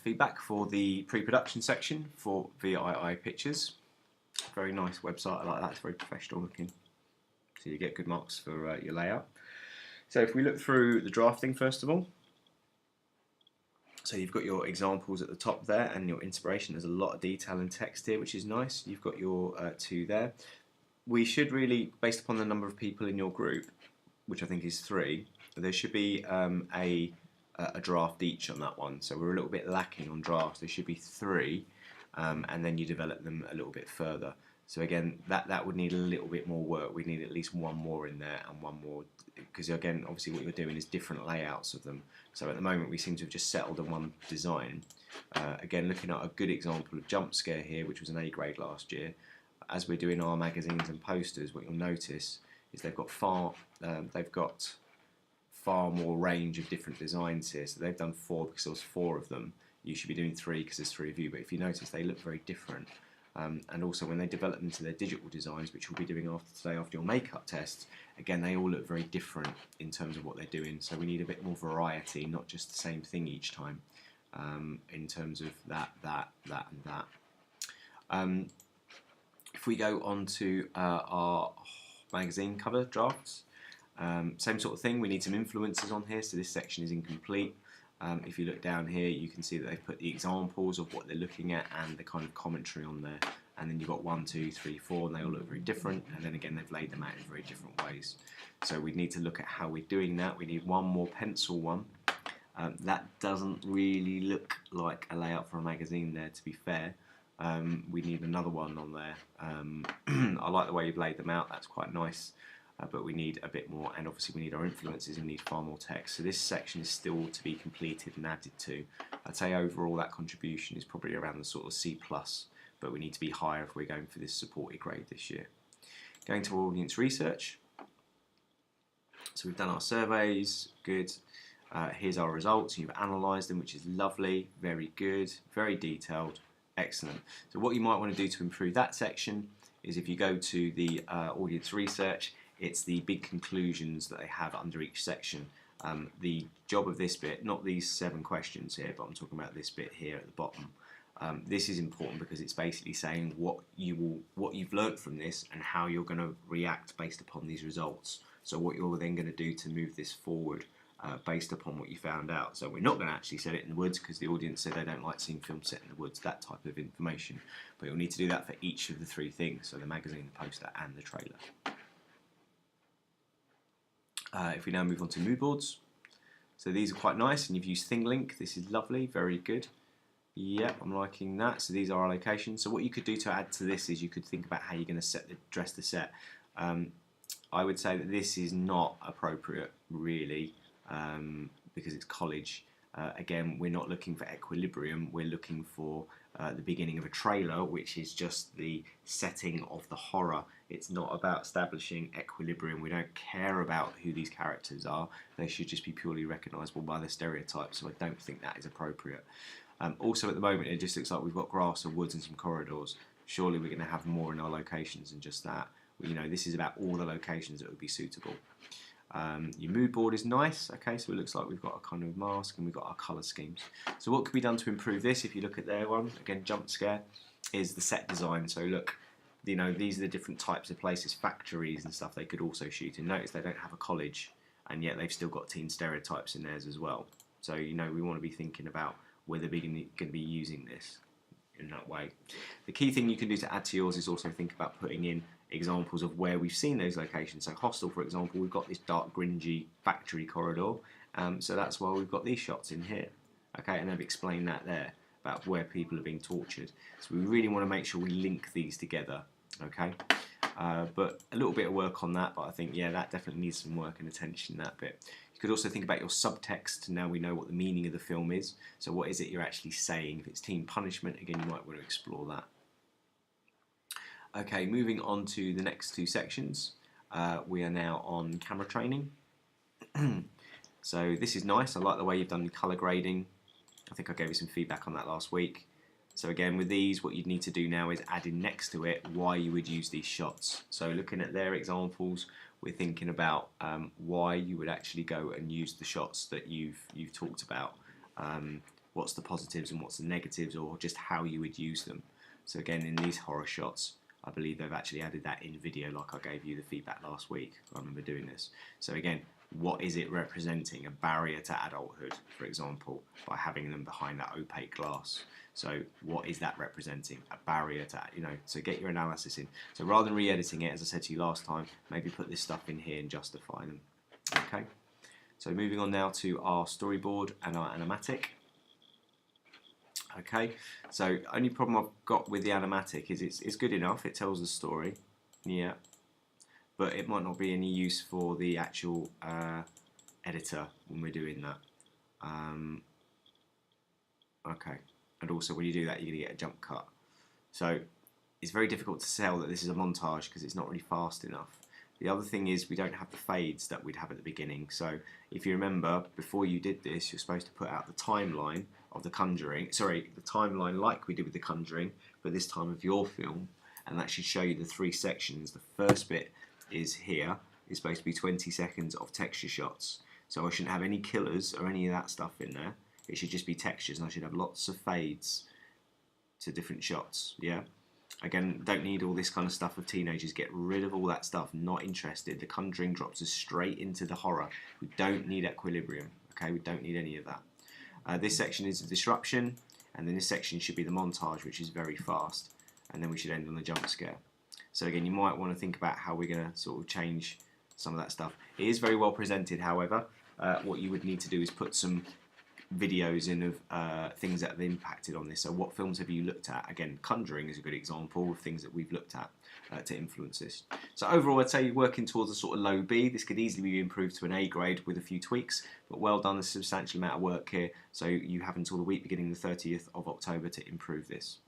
Feedback for the pre-production section for Vii Pictures. Very nice website, I like that, it's very professional looking. So you get good marks for your layout. So if we look through the drafting first of all, so you've got your examples at the top there and your inspiration. There's a lot of detail and text here, which is nice. You've got your two there. We should really, based upon the number of people in your group, which I think is 3, there should be a draft each on that one. So we're a little bit lacking on drafts. There should be 3, and then you develop them a little bit further. So again, that would need a little bit more work. We need at least one more in there and one more, because again, obviously what you're doing is different layouts of them. So at the moment we seem to have just settled on one design. Again, looking at a good example of jump scare here, which was an A grade last year. As we're doing our magazines and posters, what you'll notice is they've got far more range of different designs here. So they've done 4 because there was 4 of them. You should be doing 3 because there's 3 of you. But if you notice, they look very different. And also when they develop them to their digital designs, which we'll be doing today after your makeup tests, again, they all look very different in terms of what they're doing. So we need a bit more variety, not just the same thing each time, in terms of that, and that. If we go on to our magazine cover drafts, same sort of thing. We need some influences on here, so this section is incomplete. If you look down here, you can see that they've put the examples of what they're looking at and the kind of commentary on there. And then you've got 1, 2, 3, 4, and they all look very different. And then again, they've laid them out in very different ways. So we need to look at how we're doing that. We need one more pencil one. That doesn't really look like a layout for a magazine there, to be fair. We need another one on there. I like the way you've laid them out. That's quite nice. But we need a bit more, and obviously we need our influences and need far more text. So this section is still to be completed and added to. I'd say overall that contribution is probably around the sort of C+, but we need to be higher if we're going for this supported grade this year. Going to our audience research. So we've done our surveys, good. Here's our results. You've analysed them, which is lovely, very good, very detailed, excellent. So what you might want to do to improve that section is if you go to the audience research, it's the big conclusions that they have under each section. The job of this bit, not these 7 questions here, but I'm talking about this bit here at the bottom. This is important because it's basically saying what you've learnt from this and how you're going to react based upon these results. So what you're then going to do to move this forward based upon what you found out. So we're not going to actually set it in the woods because the audience said they don't like seeing films set in the woods, that type of information. But you'll need to do that for each of the 3 things, so the magazine, the poster and the trailer. If we now move on to mood boards, so these are quite nice, and you've used ThingLink. This is lovely, very good. Yep, I'm liking that. So these are our locations. So what you could do to add to this is you could think about how you're going to dress the set. I would say that this is not appropriate, really, because it's college. Again, we're not looking for equilibrium. We're looking for the beginning of a trailer, which is just the setting of the horror. It's not about establishing equilibrium. We don't care about who these characters are. They should just be purely recognisable by their stereotypes, so I don't think that is appropriate. Also, at the moment, it just looks like we've got grass and woods and some corridors. Surely we're going to have more in our locations than just that. You know, this is about all the locations that would be suitable. Your mood board is nice, okay, so it looks like we've got a kind of mask and we've got our colour schemes. So what could be done to improve this, if you look at their one, again, jump scare, is the set design. So look, you know, these are the different types of places, factories and stuff they could also shoot in. Notice they don't have a college, and yet they've still got teen stereotypes in theirs as well. So, you know, we want to be thinking about whether we're going to be using this in that way. The key thing you can do to add to yours is also think about putting in examples of where we've seen those locations. So Hostel, for example, we've got this dark, gringy factory corridor, so that's why we've got these shots in here. Okay, and they've explained that there about where people are being tortured. So we really want to make sure we link these together. Okay, but a little bit of work on that, but I think, yeah, that definitely needs some work and attention, that bit. You could also think about your subtext. Now we know what the meaning of the film is, so what is it you're actually saying? If it's teen punishment, again, you might want to explore that. Okay, moving on to the next 2 sections. We are now on camera training. So this is nice. I like the way you've done the colour grading. I think I gave you some feedback on that last week. So again, with these, what you'd need to do now is add in next to it why you would use these shots. So looking at their examples, we're thinking about why you would actually go and use the shots that you've talked about. what's the positives and what's the negatives, or just how you would use them. So again, in these horror shots, I believe they've actually added that in video, like I gave you the feedback last week. I remember doing this. So again, what is it representing? A barrier to adulthood, for example, by having them behind that opaque glass. So what is that representing? A barrier to, so get your analysis in. So rather than re-editing it, as I said to you last time, maybe put this stuff in here and justify them. Okay. So moving on now to our storyboard and our animatic. Okay, so only problem I've got with the animatic is it's good enough, it tells the story, yeah, but it might not be any use for the actual editor when we're doing that. Okay, and also when you do that, you're going to get a jump cut. So it's very difficult to sell that this is a montage because it's not really fast enough. The other thing is we don't have the fades that we'd have at the beginning. So if you remember, before you did this, you're supposed to put out the timeline of the Conjuring, sorry, the timeline like we did with the Conjuring, but this time of your film, and that should show you the 3 sections. The first bit is here, is supposed to be 20 seconds of texture shots. So I shouldn't have any killers or any of that stuff in there. It should just be textures, and I should have lots of fades to different shots, yeah? Again, don't need all this kind of stuff with teenagers. Get rid of all that stuff. Not interested. The Conjuring drops us straight into the horror. We don't need equilibrium. Okay, we don't need any of that. This section is a disruption, and then this section should be the montage, which is very fast, and then we should end on the jump scare. So again, you might want to think about how we're going to sort of change some of that stuff. It is very well presented, however. What you would need to do is put some videos in of things that have impacted on this. So what films have you looked at? Again, Conjuring is a good example of things that we've looked at to influence this. So overall, I'd say you're working towards a sort of low B. This could easily be improved to an A grade with a few tweaks, but well done. There's a substantial amount of work here, so you have until the week beginning the 30th of October to improve this.